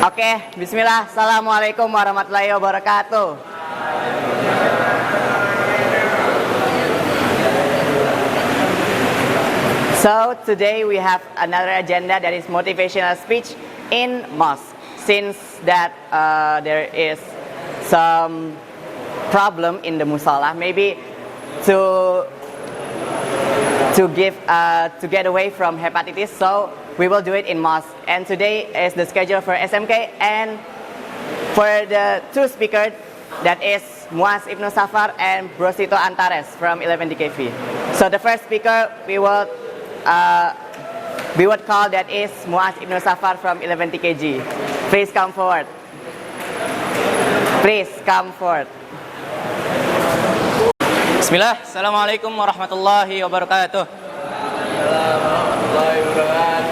Oke, bismillah. Assalamualaikum warahmatullahi wabarakatuh. So today we have another agenda that is motivational speech in mosque. Since that there is some problem in the musalla, maybe to get away from hepatitis, so we will do it in mosque. And today is the schedule for SMK, and for the two speakers, that is Muaz Ibnu Safar and Brosito Antares from 11 DKV. So the first speaker we would call that is Muaz Ibnu Safar from 11 TKG. Please come forward. Please come forward. Bismillah, Assalamualaikum warahmatullahi wabarakatuh.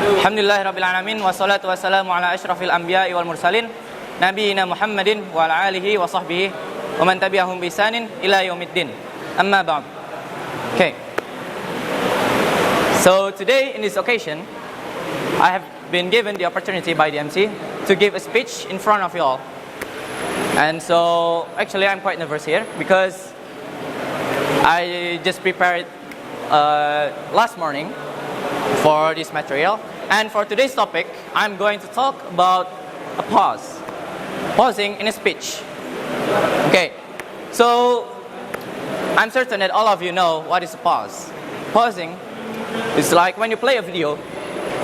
Alhamdulillahirrabbilalamin. Wassalatu wassalamu ala ashrafil anbiya'i wal mursalin Nabiyina Muhammadin wa ala alihi wa sahbihi wa man tabi'ahum bi ihsanin ila yaumiddin. Amma ba'd. Okay. So today in this occasion, I have been given the opportunity by the MC to give a speech in front of you all. And so actually I'm quite nervous here because I just prepared last morning for this material. And for today's topic, I'm going to talk about a pause. Pausing in a speech. Okay, so I'm certain that all of you know what is a pause. Pausing is like when you play a video,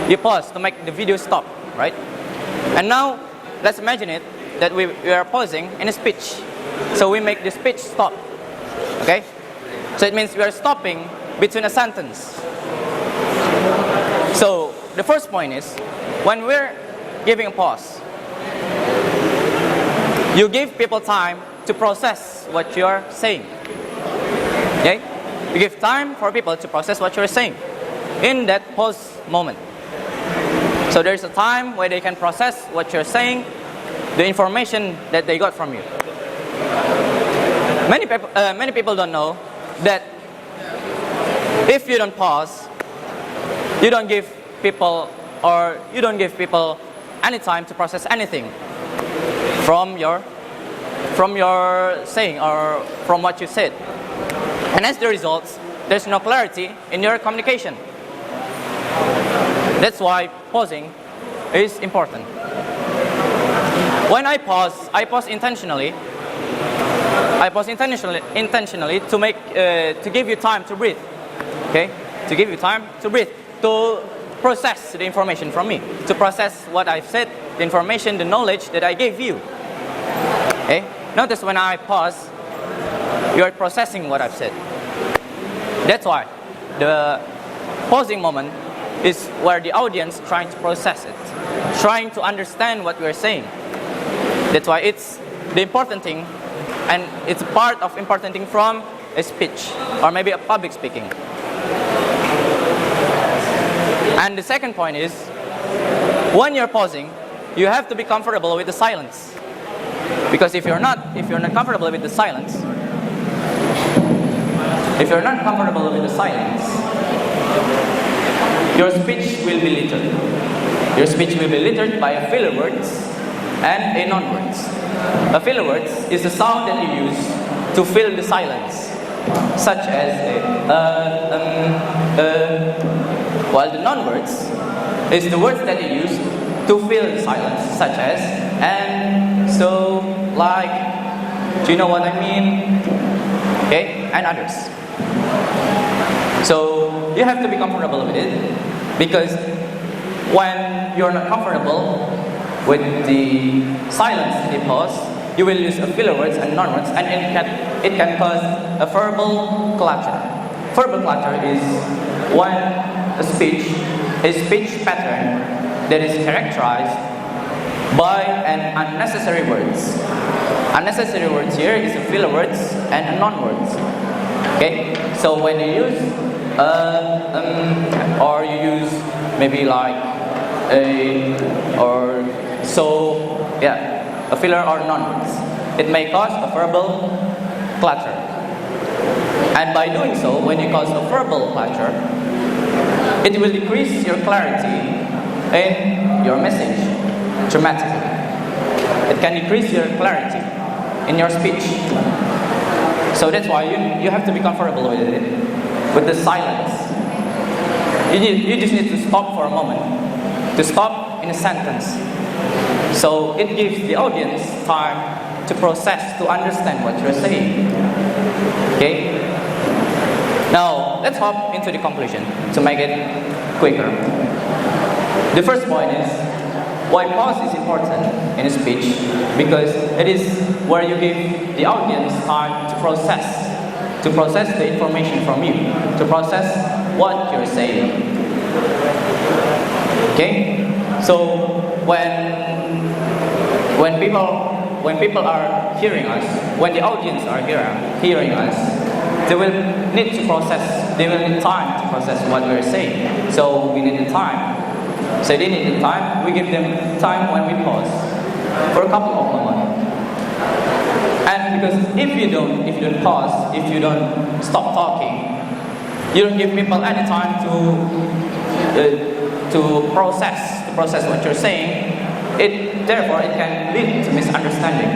you pause to make the video stop, right? And now, let's imagine it that we are pausing in a speech. So we make the speech stop, okay? So it means we are stopping between a sentence. So the first point is, when we're giving a pause, you give people time to process what you're saying. Okay? You give time for people to process what you're saying in that pause moment. So there's a time where they can process what you're saying, the information that they got from you. Many people don't know that if you don't pause, you don't give people any time to process anything from your saying or from what you said. And as the result, there's no clarity in your communication. That's why pausing is important. When I pause intentionally. I pause intentionally to give you time to breathe. Okay? To give you time to breathe, to process the information from me, to process what I've said, the information, the knowledge that I gave you. Okay? Notice when I pause, you are processing what I've said. That's why the pausing moment is where the audience trying to process it, trying to understand what we're saying. That's why it's the important thing, and it's part of important thing from a speech or maybe a public speaking. And the second point is, when you're pausing, you have to be comfortable with the silence. Because if you're not comfortable with the silence, your speech will be littered. Your speech will be littered by a filler words and a non-words. A filler words is the sound that you use to fill the silence, such as while the non-words is the words that you use to fill the silence, such as and, so, like, do you know what I mean? Okay, and others. So you have to be comfortable with it, because when you're not comfortable with the silence, the pause, you will use a filler words and non-words, and it can cause a verbal clutter. Verbal clutter is when a speech pattern that is characterized by an unnecessary words. Unnecessary words here is a filler words and a non-words. Okay, so when you use or you use maybe like a filler or non-words, it may cause a verbal clutter. And by doing so, when you cause a verbal clutter, it will decrease your clarity in your message dramatically. It can decrease your clarity in your speech. So that's why you have to be comfortable with it, with the silence. You just need to stop for a moment, to stop in a sentence. So it gives the audience time to process, to understand what you're saying. Okay? Now, let's hop into the conclusion to make it quicker. The first point is why pause is important in a speech, because it is where you give the audience time to process the information from you, to process what you're saying. Okay? So when people are hearing us, when the audience are hearing us, they will need to process, they will need time to process what we're saying. So we need the time. So they need the time, we give them time when we pause for a couple of moments. And because if you don't pause, if you don't stop talking, you don't give people any time to process what you're saying, therefore it can lead to misunderstanding.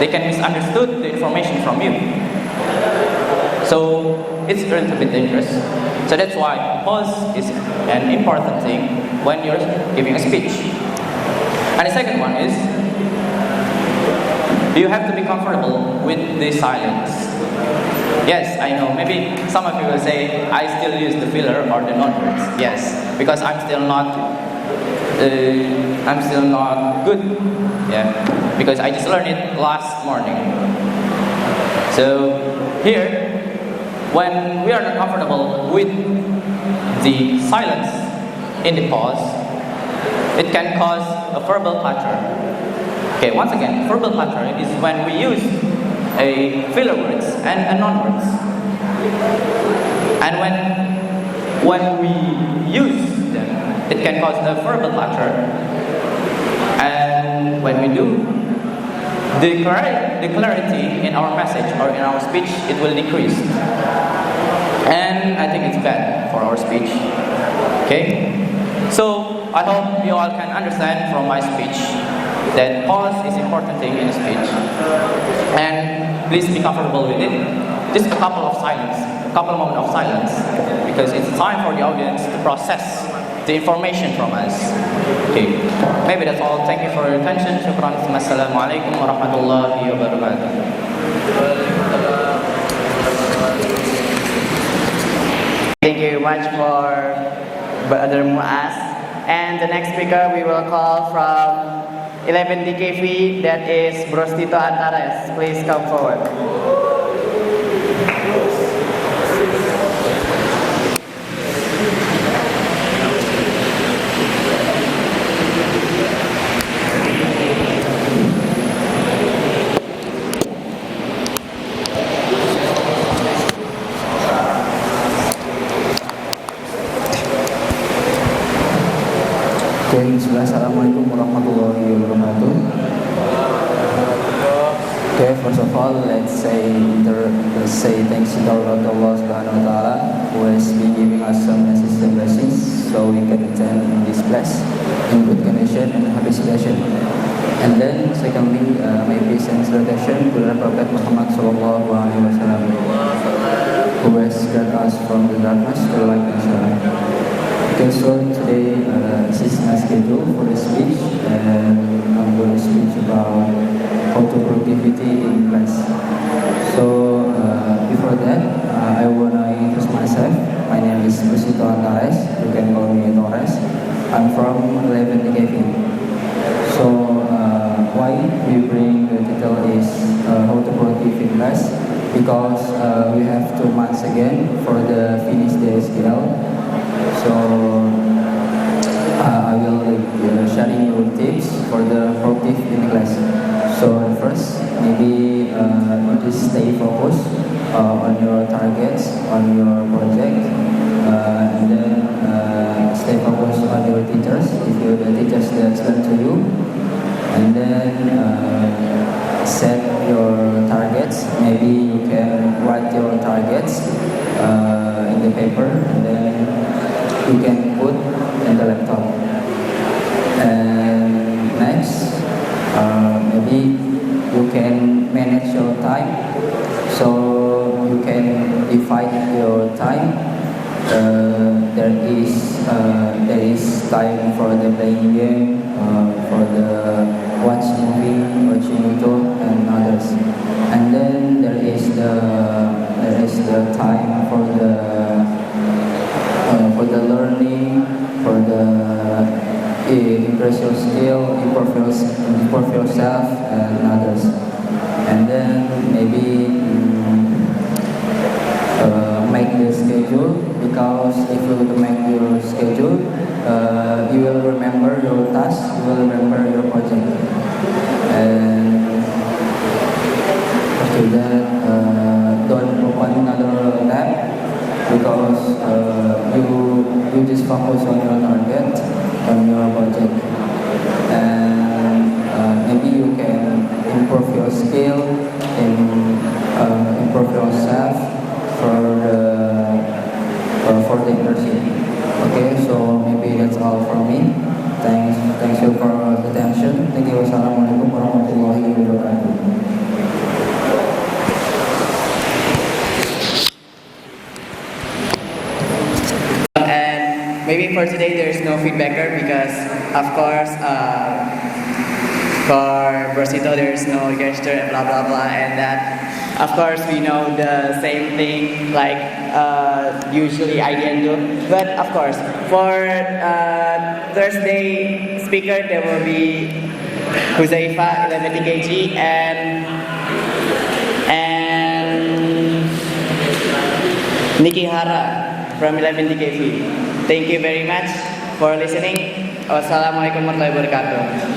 They can misunderstood the information from you. So it's a little bit dangerous. So that's why pause is an important thing when you're giving a speech. And the second one is, you have to be comfortable with the silence. Yes, I know, maybe some of you will say, I still use the filler or the non-words. Yes, because I'm still not good. Yeah, because I just learned it last morning. So here, when we are not comfortable with the silence in the pause, it can cause a verbal clutter. Okay, once again, verbal clutter is when we use a filler words and a non-words. And when we use them, it can cause a verbal clutter. And when we do, the clarity in our message or in our speech, it will decrease. And I think it's bad for our speech. Okay? So I hope you all can understand from my speech that pause is important thing in a speech. And please be comfortable with it. Just a couple of moments of silence, because it's time for the audience to process the information from us. Okay, maybe that's all. Thank you for your attention. Shukran. Assalamualaikum warahmatullahi wabarakatuh. Thank you very much for Brother Muaz. And the next speaker we will call from 11 DKV, that is Bros Tito Antares. Please come forward. Assalamualaikum warahmatullahi wabarakatuh. Okay, first of all, let's say thanks to Allah Subhanahu wa Taala, who has been giving us some assistant blessings, so we can attend in this class in good condition and happy situation. And then, secondly, my peace and salutation to the Prophet Muhammad Sallallahu Alaihi Wasallam, who has guided us from the darkness to the light, inshallah. Okay, so today this is my schedule for the speech, and I'm going to speak about auto productivity in class. So before that, I want to introduce myself. My name is Busito Antares. You can call me Torres. I'm from 11 DKV. So why we bring the title is auto productivity in class? Because we have 2 months again for the finish the SQL. So I will sharing you tips for the productive in class. So first, maybe you just stay focused on your targets, on your project, and then stay focused on your teachers. If the teachers that explain to you, and then set your targets. Maybe you can write your targets in the paper, and then you can put in the laptop. And next, time for the playing game, for the watch movie, watching YouTube, and others. And then there is the time for the learning, for the impress your skill, improve yourself, and others. And then maybe make the schedule, because if you make your schedule, you will remember your task, you will remember your project. And after that, don't open another tab, because you just focus on your target, on your project. And maybe you can improve your skill, improve yourself for the internship. Okay, so maybe that's all from me. Thanks you for the attention. Thank you. Wassalamualaikum warahmatullahi wabarakatuh. And maybe for today there's no feedbacker because, of course, for Brosito there's no gesture and blah blah blah, and that, of course, we know the same thing like usually I can do. But of course, for Thursday speaker there will be Huzaifa 11 DKG and Nikki Hara from 11 DKV. Thank you very much for listening. Wassalamualaikum warahmatullahi wabarakatuh.